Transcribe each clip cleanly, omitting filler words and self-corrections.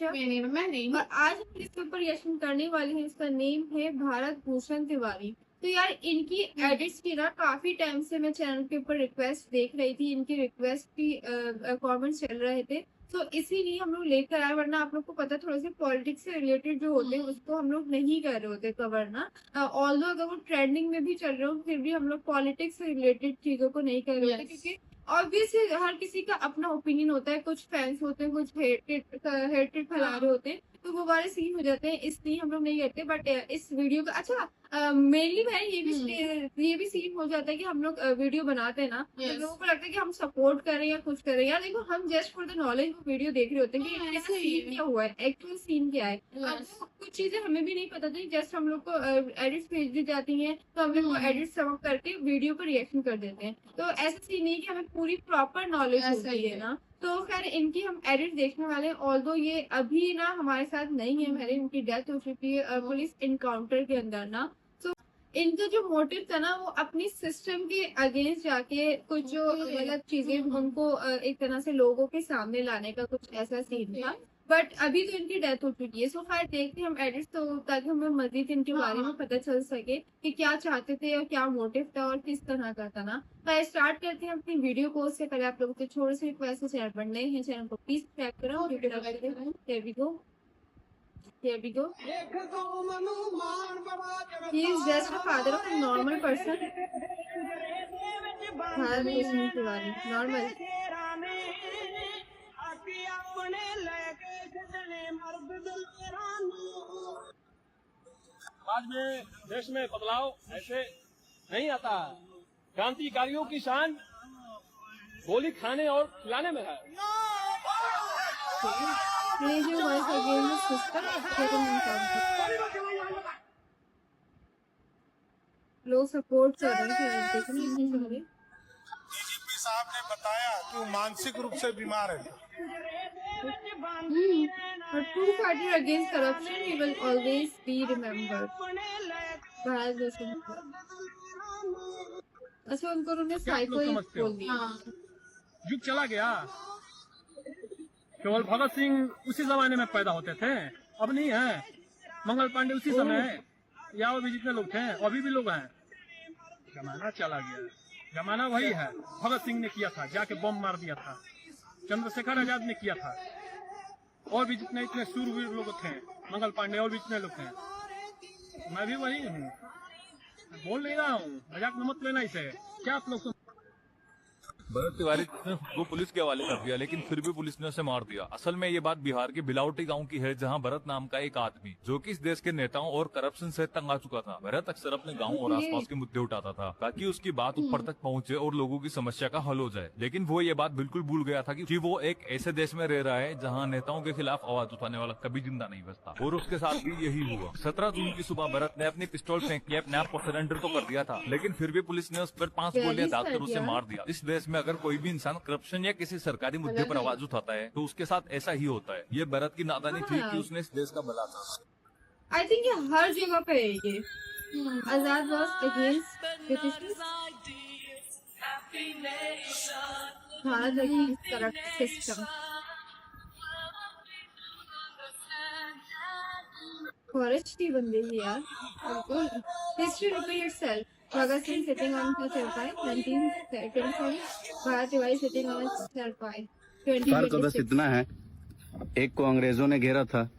आयशा। मैं नहीं। और आज हम इसके ऊपर रिएक्शन करने वाले हैं। इसका नेम है भारत भूषण तिवारी। तो यार इनकी एडिट्स की ना काफी टाइम से मैं चैनल के ऊपर रिक्वेस्ट देख रही थी, इनकी रिक्वेस्ट की कमेंट्स चल रहे थे, तो इसीलिए हम लोग लेकर आए। वरना आप लोग को पता, थोड़े से पॉलिटिक्स से रिलेटेड जो होते हैं उसको हम लोग नहीं कर रहे होते कवर ना। ऑल्दो अगर वो ट्रेंडिंग में भी चल रहे हो फिर भी हम लोग पॉलिटिक्स से रिलेटेड चीजों को नहीं कर रहे होते, क्योंकि ऑब्वियसली हर किसी का अपना ओपिनियन होता है। कुछ फैंस होते हैं, कुछ हेटेड फैला रहे होते हैं, तो वो वाले सीन हो जाते हैं, इसलिए हम लोग नहीं करते। बट इस वीडियो का अच्छा मेनली मैं ये भी सीन हो जाता है कि हम लोग वीडियो बनाते हैं ना, तो लोगों को लगता है कि हम सपोर्ट कर रहे हैं या कुछ कर रहे हैं। यार देखो, हम जस्ट फॉर द नॉलेज वो वीडियो देख रहे होते हैं कि ऐसा सीन क्या हुआ है, एक्चुअल सीन क्या है। अब कुछ चीजें हमें भी नहीं पता थी, जस्ट हम लोग को एडिट्स भेज दी जाती हैं, तो हम लोग एडिट सब करके वीडियो पर रिएक्शन कर देते हैं। तो ऐसा सीन नहीं कि हमें पूरी प्रॉपर नॉलेज होती है ना। तो खैर इनकी हम एडिट देखने वाले हैं। ऑल्दो ये अभी ना हमारे साथ नहीं है, पहले इनकी डेथ हो चुकी है पुलिस इनकाउंटर के अंदर ना। तो इनका जो मोटिव था ना, वो अपनी सिस्टम के अगेंस्ट जाके कुछ जो गलत चीजें उनको एक तरह से लोगों के सामने लाने का कुछ ऐसा सीन था। बट अभी तो इनकी डेथ हो चुकी है। सो खैर देखते हैं हम एडिट्स, तो ताकि हमें मजीद इनके बारे में पता चल सके कि क्या चाहते थे और क्या मोटिव था और किस तरह का था ना। तो स्टार्ट करते हैं अपनी वीडियो को। उससे पहले आप लोगों से छोटे से रिक्वेस्ट है, चैनल पर नए हैं चैनल को प्लीज सब्सक्राइब करो। Here we go. Here we go. He is just a father of a normal person. Bharat Bhushan Tiwari normal. आज में देश में बदलाव ऐसे नहीं आता। क्रांतिकारियों की शान गोली खाने और खिलाने में है। लोग सपोर्ट कर रहे हैं। डीजीपी साहब ने बताया कि वो मानसिक रूप से बीमार है। But true fighter against corruption, he will always be remembered. Bharat Bhushan. अच्छा, उनको उन्होंने साइको बोल दिया। युग चला गया। केवल भगत सिंह उसी जमाने में पैदा होते थे, अब नहीं है। मंगल पांडे उसी समय है, या और भी जितने लोग थे अभी भी लोग हैं। जमाना चला गया, जमाना वही है। भगत सिंह ने किया था, जाके बम मार दिया था। चंद्रशेखर आजाद ने किया था, और भी जितने इतने सूरवीर लोग थे, मंगल पांडे और भी इतने लोग थे। मैं भी वही हूँ, बोल नहीं रहा हूँ, मजाक में मत लेना इसे। क्या आप लोग भरत तिवारी को पुलिस के हवाले कर दिया, लेकिन फिर भी पुलिस ने उसे मार दिया। असल में ये बात बिहार के बिलावटी गांव की है, जहां भरत नाम का एक आदमी, जो कि इस देश के नेताओं और करप्शन से तंग आ चुका था। भरत अक्सर अपने गांव और आसपास के मुद्दे उठाता था ताकि उसकी बात ऊपर तक पहुंचे और लोगों की समस्या का हल हो जाए। लेकिन वो ये बात बिल्कुल भूल गया था कि वो एक ऐसे देश में रह रहा है जहाँ नेताओं के खिलाफ आवाज उठाने वाला कभी जिंदा नहीं बचता। और उसके साथ भी यही हुआ। 17 जून की सुबह भरत ने अपनी पिस्तौल फेंक के अपने आप को सरेंडर तो कर दिया था, लेकिन फिर भी पुलिस ने उस पर 5 गोलियां दागकर उसे मार दिया। इस देश में अगर कोई भी इंसान करप्शन या किसी सरकारी मुद्दे पर आवाज उठाता है तो उसके साथ ऐसा ही होता है। ये भरत की नादानी थी कि उसने इस देश का भला था। आई थिंक ये हर जगह पे है ये। Azad was against British, Bharat against corrupt system. फॉरेस्ट ही बंदे ही यार, बिल्कुल। History repeat itself. Bhagat Singh sitting on the charpai 1927, Bharat Tiwari sitting on चारपाई 2026। फर्क तो बस इतना है, एक को अंग्रेजों ने घेरा था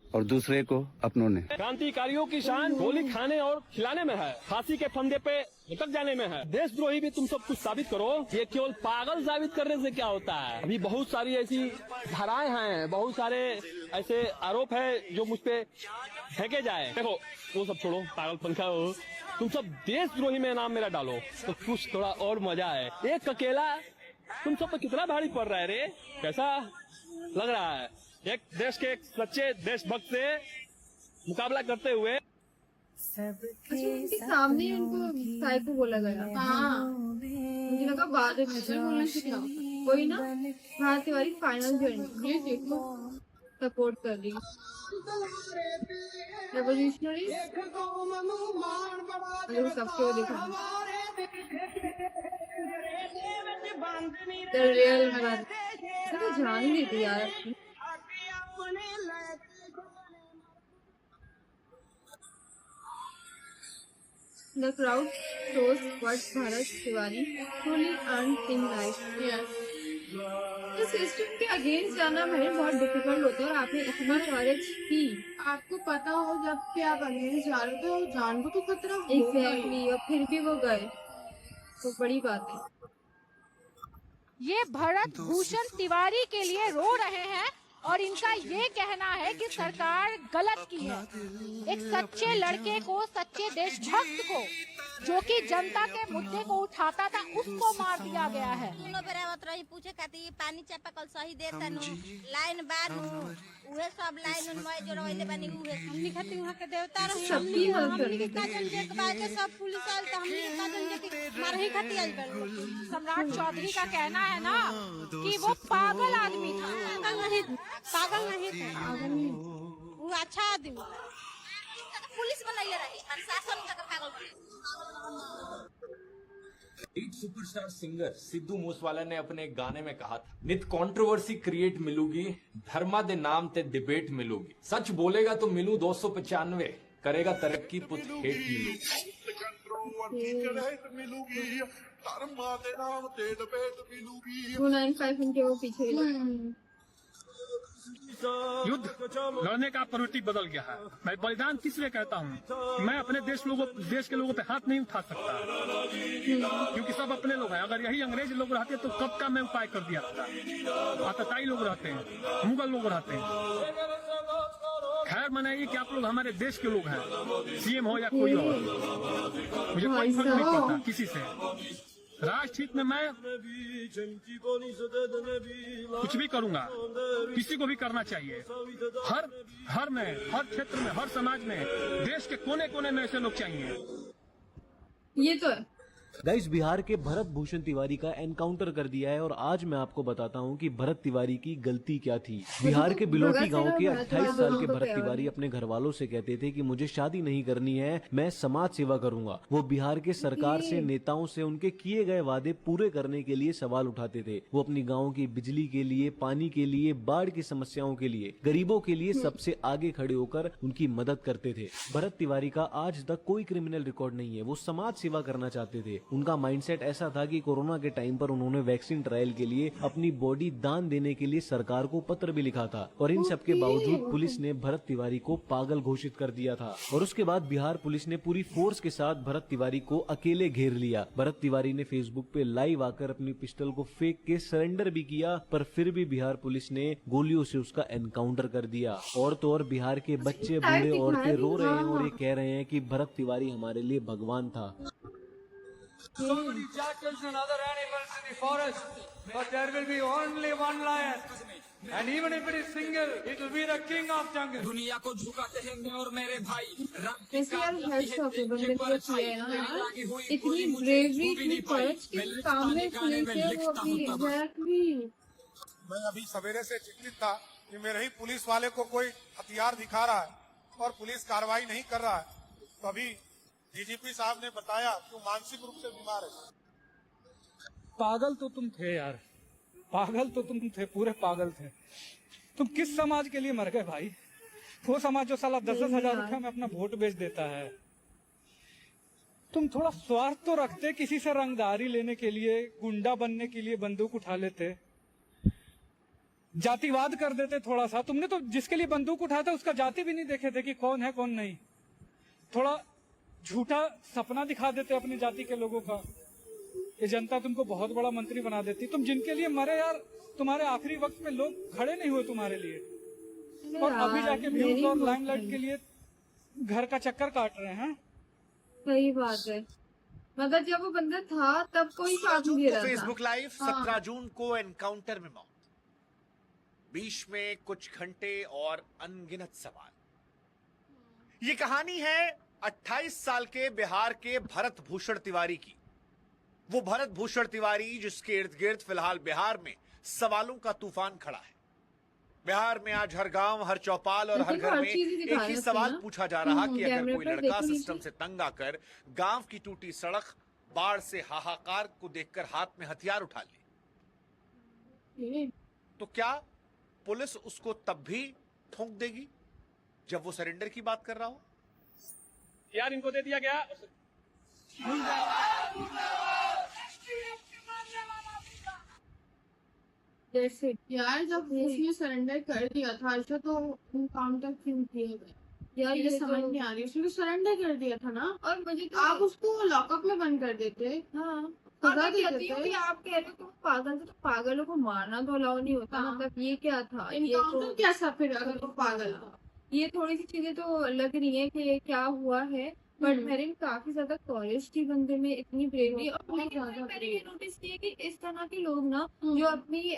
और दूसरे को अपनों ने। क्रांतिकारियों की शान गोली खाने और खिलाने में है, फांसी के फंदे पे लटक जाने में है। देशद्रोही भी तुम सब कुछ साबित करो। ये केवल पागल साबित करने से क्या होता है। अभी बहुत सारी ऐसी धाराएं हैं, बहुत सारे ऐसे आरोप है जो मुझ पे फेंके जाए। देखो वो सब छोड़ो, पागलपन का हो। तुम सब देशद्रोही में नाम मेरा डालो तो कुछ थोड़ा और मजा है। एक अकेला तुम सब पे कितना भारी पड़ रहा है रे, कैसा लग रहा है। एक देश के एक सच्चे देशभक्त से मुकाबला करते हुए उनके सामने ही उनको साइको बोला गया। मुझे लगा बाद में कोई ना। Bharat Tiwari final journey support कर रही। रेवोल्यूशनरी सबको दिखा रियल तो जान ही देती यार। The crowd shows what Bharat Tiwari truly earned in life. Yes. तो सिस्टम के अगेंस्ट जाना मेरे बहुत डिफिकल्ट होता है और आपने इतना करेज की। आपको पता हो जब कि आप अगेंस्ट जा रहे हो तो जान को तो खतरा होगा। एग्जैक्टली, और फिर भी वो गए, तो बड़ी बात है। ये भरत भूषण तिवारी के लिए रो रहे हैं और इनका ये कहना है कि सरकार गलत की है। एक सच्चे लड़के को, सच्चे देशभक्त को, जो कि जनता के मुद्दे को उठाता था, उसको मार दिया गया है। बेरावत रही पूछे खाती पानी चापाकल सही देता नु लाइन बानू उहे सब लाइन उनमें जोड़वैले बानी उहे हमनी खाती वहां के देवता रही सबकी मदद हमनी के काजल जे के बाद के सब पुलिस आइल त हमनी के काजल जे के मारही खाती आइल बा। सम्राट चौधरी का कहना है ना कि वो पागल आदमी था। पागल नहीं थे, वो अच्छा आदमी पुलिस बनाइए रही प्रशासन का पागल बने। एक सुपरस्टार सिंगर सिद्धू मूसवाला ने अपने एक गाने में कहा था, नित कंट्रोवर्सी क्रिएट मिलूगी, धर्मा दे नाम ते डिबेट मिलूगी, सच बोलेगा तो मिलू 295, करेगा तरक्की पुत हेट मिलूगी। 295 उनके वो पीछे ही लगे। युद्ध लड़ने का प्रवृत्ति बदल गया है। मैं बलिदान किस लिए कहता हूँ? मैं अपने देश के लोगों पे हाथ नहीं उठा सकता, क्योंकि सब अपने लोग हैं। अगर यही अंग्रेज लोग रहते तो कब का मैं उपाय कर दिया था। आतताई लोग रहते हैं, मुगल लोग रहते हैं। खैर मनाइए कि आप लोग हमारे देश के लोग हैं, सीएम हो या कोई और, मुझे कोई फर्क नहीं पड़ता किसी से। राष्ट्र हित में मैं कुछ भी करूंगा, किसी को भी करना चाहिए। हर क्षेत्र में, हर समाज में, देश के कोने कोने में ऐसे लोग चाहिए। ये तो है। गाइस, बिहार के भरत भूषण तिवारी का एनकाउंटर कर दिया है और आज मैं आपको बताता हूं कि भरत तिवारी की गलती क्या थी। बिहार के बिलोटी गांव के 28 साल के भरत तिवारी अपने घर वालों से कहते थे कि मुझे शादी नहीं करनी है, मैं समाज सेवा करूंगा। वो बिहार के सरकार से, नेताओं से उनके किए गए वादे पूरे करने के लिए सवाल उठाते थे। वो अपनी गाँव की बिजली के लिए, पानी के लिए, बाढ़ की समस्याओं के लिए, गरीबों के लिए सबसे आगे खड़े होकर उनकी मदद करते थे। भरत तिवारी का आज तक कोई क्रिमिनल रिकॉर्ड नहीं है। वो समाज सेवा करना चाहते थे। उनका माइंडसेट ऐसा था कि कोरोना के टाइम पर उन्होंने वैक्सीन ट्रायल के लिए अपनी बॉडी दान देने के लिए सरकार को पत्र भी लिखा था और इन सब के बावजूद पुलिस ने भरत तिवारी को पागल घोषित कर दिया था। और उसके बाद बिहार पुलिस ने पूरी फोर्स के साथ भरत तिवारी को अकेले घेर लिया। भरत तिवारी ने फेसबुक पे लाइव आकर अपनी पिस्टल को फेंक के सरेंडर भी किया, पर फिर भी बिहार पुलिस ने गोलियों से उसका एनकाउंटर कर दिया। और तो और बिहार के बच्चे, बूढ़े, औरतें रो रहे हैं और ये कह रहे हैं कि भरत तिवारी हमारे लिए भगवान था। So many jackals and other animals in the forest, but there will be only one lion. And even if it is single, it will be the king of jungle. दुनिया को झुकाते हैं मैं और मेरे भाई। वैसे यार हेड्स ऑफ बंदे को किया है ना यार, इतनी ब्रेवरी, इतनी करेज के सामने पुलिस है वो अपनी। एग्जैक्टली, मैं अभी सवेरे से चिंतित था कि मेरे ही पुलिस वाले को कोई हथियार दिखा रहा है और पुलिस कार्रवाई नहीं कर रहा है। तो अभी डीजीपी साहब ने बताया कि वो मानसिक रूप से बीमार है। पागल तो तुम थे यार, पागल तो तुम थे, पूरे पागल थे। तुम किस समाज के लिए मर गए भाई? वो समाज जो साला 10-10 हजार रुपया में अपना वोट बेच देता है। तुम थोड़ा स्वार्थ तो रखते, किसी से रंगदारी लेने के लिए, गुंडा बनने के लिए बंदूक उठा लेते, जातिवाद कर देते थोड़ा सा। तुमने तो जिसके लिए बंदूक उठाया था उसका जाति भी नहीं देखे थे कि कौन है कौन नहीं। थोड़ा झूठा सपना दिखा देते अपनी जाति के लोगों का। ये जनता तुमको बहुत बड़ा मंत्री बना देती। तुम जिनके लिए मरे यार, तुम्हारे आखिरी वक्त में लोग खड़े नहीं हुए तुम्हारे लिए, और अभी जाके व्यूज और लाइमलाइट के लिए घर का चक्कर काट रहे हैं। सही बात है, मगर जब वो बंदा था तब कोई साथ नहीं दे रहा था। फेसबुक लाइव 17 जून को एनकाउंटर में मौत, बीच में कुछ घंटे और अनगिनत सवाल। ये कहानी है 28 साल के बिहार के भरत भूषण तिवारी की। वो भरत भूषण तिवारी जिसके इर्द गिर्द फिलहाल बिहार में सवालों का तूफान खड़ा है। बिहार में आज हर गांव, हर चौपाल और हर घर में एक ही सवाल पूछा जा रहा कि अगर कोई लड़का सिस्टम से तंग आकर गांव की टूटी सड़क, बाढ़ से हाहाकार को देखकर हाथ में हथियार उठा ले, तो क्या पुलिस उसको तब भी ठोंक देगी जब वो सरेंडर की बात कर रहा हो? यार इनको दे दिया गया, जैसे यार जब उसने सरेंडर कर दिया था अच्छा तो काउंटर क्यों किए गए यार ये ये समझ तो नहीं आ रही। उसने सरेंडर कर दिया था ना, और मुझे तो आप उसको लॉकअप में बंद कर देते। हाँ सजा और मैं दे कहती हूँ देते। कि आप कह रहे हो कि वो पागल थे, तो पागलों को मारना तो अलाउ नहीं होता। हाँ। मतलब ये क्या था, ये इनकाउंटर तो कैसा फिर अगर वो पागल था? ये थोड़ी सी चीजें तो लग रही है कि क्या हुआ है। बट मैंने काफी ज्यादा कॉलेज थी बंदे में, इतनी ब्रेवरी। और बहुत लेकिन ज्यादा मैंने ये brave। नोटिस किया कि इस तरह के लोग ना जो अपनी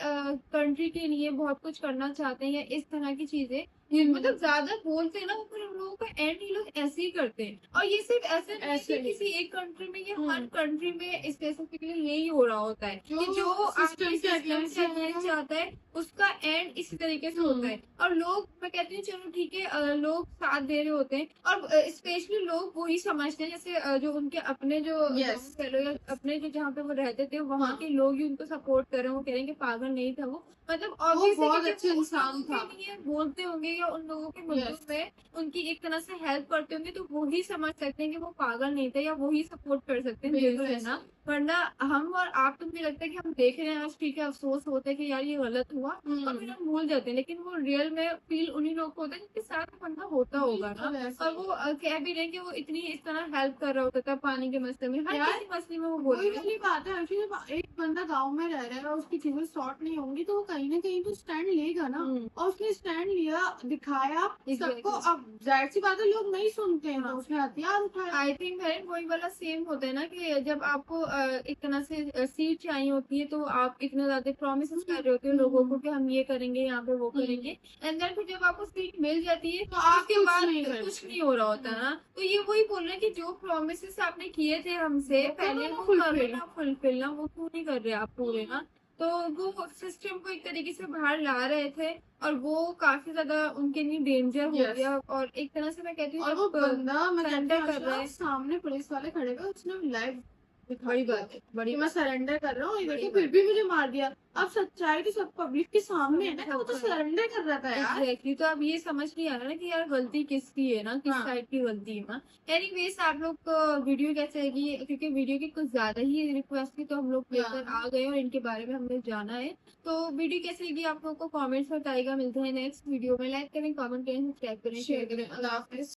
कंट्री के लिए बहुत कुछ करना चाहते हैं या इस तरह की चीजें मतलब ज्यादा बोलते हैं ना, वो फिर उन लोगों का एंड ये लोग ऐसे ही करते हैं। और ये सिर्फ ऐसे नहीं है ऐसे कि नहीं। किसी एक कंट्री में, ये हर कंट्री में स्पेसिफिकली यही हो रहा होता है कि जो system आपके के सिस्टम against से against जाता है उसका एंड इसी तरीके से होता है। और लोग, मैं कहती हूँ चलो ठीक है, लोग साथ दे रहे होते हैं और स्पेशली लोग वही समझते हैं जैसे जो उनके अपने जो Yes। कह लो या अपने जो जहाँ पे वो रहते थे वहाँ के लोग ही उनको सपोर्ट कर रहे हैं। वो कह रहे हैं कि पागल नहीं था वो, मतलब obviously बहुत क्योंकि अच्छे वो उन इंसान लोगों था। के लिए बोलते होंगे या उन लोगों के मुद्दों Yes। में उनकी एक तरह से हेल्प करते होंगे, तो वो ही समझ सकते हैं कि वो पागल नहीं थे या वो ही सपोर्ट कर सकते हैं दिल से ना। वरना हम और आप तो मुझे लगता है कि हम देख रहे हैं आज, ठीक है, अफसोस होता है कि यार ये गलत हुआ और फिर हम भूल जाते हैं। लेकिन वो रियल में फील उन्हीं लोग को होता है जिनके साथ बंदा होता होगा ना। बिल्कुल और वो कह भी रहे हैं कि वो इतनी इस तरह हेल्प कर रहा होता था पानी के मसले में, हर यार, किसी मसले में वो वही बोल वाली बात है अर्शी, जब एक बंदा गांव में रह रहा है और उसकी चीजें सॉर्ट नहीं होंगी तो वो कहीं ना कहीं तो स्टैंड लेगा ना। और उसने स्टैंड लिया, दिखाया सबको। अब जाहिर सी बात है लोग नहीं सुनते हैं तो उसने हथियार उठाया। आई थिंक वही वाला सेम होता है ना कि जब आपको एक तरह से सीट चाहिए होती है तो आप इतने ज्यादा प्रोमिस कर रहे होते हो लोगों को कि हम ये करेंगे, यहाँ पे वो करेंगे, एंड देन फिर जब आपको सीट मिल जाती है तो आपके कुछ बाद नहीं करते। कुछ नहीं हो रहा होता ना। तो ये वही बोल रहे हैं कि जो प्रोमिस आपने किए थे हमसे पहले वो करो ना, फुलफिल ना, वो क्यों नहीं कर रहे आप पूरे ना। तो वो सिस्टम को एक तरीके से बाहर ला रहे थे और वो काफी ज्यादा उनके लिए डेंजर हो Yes। गया। और एक तरह से मैं कहती हूँ और वो जब बंदा मैं surrender कहती कर हूँ रहा है, अर्शा, सामने पुलिस वाले खड़े हुए, उसने लाइव बड़ी बात है, बड़ी मैं सरेंडर कर रहा हूँ, ये देखो फिर भी मुझे मार दिया। अब सच्चाई तो सब पब्लिक के सामने है ना, वो तो सरेंडर कर रहा था यार। एग्जैक्टली। तो अब ये समझ नहीं आ रहा ना कि यार गलती किसकी है ना, किस हाँ। साइड की गलती है ना। एनीवेज आप लोग को वीडियो कैसे लगी, क्योंकि वीडियो की कुछ ज्यादा ही रिक्वेस्ट थी तो हम लोग लेकर आ गए और इनके बारे में हमें जाना है। तो वीडियो कैसी लगी आप लोगों को कमेंट्स बताइएगा। मिलते हैं नेक्स्ट वीडियो में। लाइक करें, कमेंट करें, सब्सक्राइब करें, शेयर करें। अल्लाह हाफिज।